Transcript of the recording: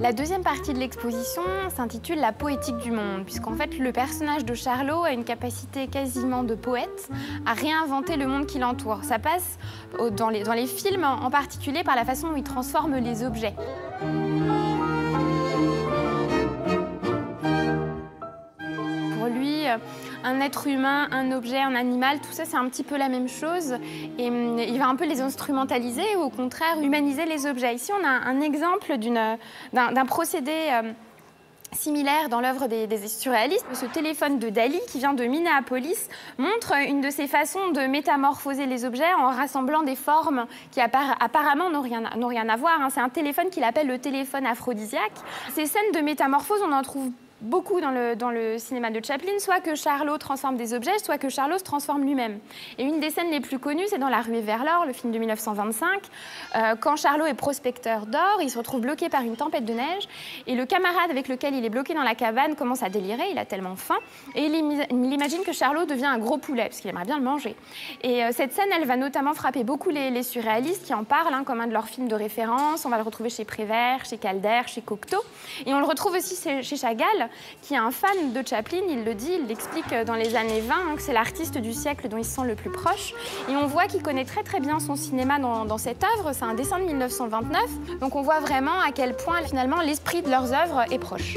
La deuxième partie de l'exposition s'intitule La poétique du monde, puisqu'en fait le personnage de Charlot a une capacité quasiment de poète à réinventer le monde qui l'entoure. Ça passe dans les films en particulier par la façon dont il transforme les objets. Pour lui, un être humain, un objet, un animal, tout ça c'est un petit peu la même chose et il va un peu les instrumentaliser ou au contraire humaniser les objets. Ici on a un exemple d'un procédé similaire dans l'œuvre des surréalistes. Ce téléphone de Dali, qui vient de Minneapolis, montre une de ces façons de métamorphoser les objets en rassemblant des formes qui apparemment n'ont rien à voir. C'est un téléphone qu'il appelle le téléphone aphrodisiaque. Ces scènes de métamorphose, on en trouve beaucoup dans le cinéma de Chaplin, soit que Charlot transforme des objets, soit que Charlot se transforme lui-même. Et une des scènes les plus connues, c'est dans La Ruée vers l'or, le film de 1925, quand Charlot est prospecteur d'or, il se retrouve bloqué par une tempête de neige, et le camarade avec lequel il est bloqué dans la cabane commence à délirer, il a tellement faim, et il imagine que Charlot devient un gros poulet, parce qu'il aimerait bien le manger. Et cette scène, elle va notamment frapper beaucoup les surréalistes qui en parlent, comme un de leurs films de référence. On va le retrouver chez Prévert, chez Calder, chez Cocteau, et on le retrouve aussi chez Chagall, qui est un fan de Chaplin, il le dit, il l'explique dans les années 20, que c'est l'artiste du siècle dont il se sent le plus proche. Et on voit qu'il connaît très très bien son cinéma dans cette œuvre, c'est un dessin de 1929, donc on voit vraiment à quel point finalement l'esprit de leurs œuvres est proche.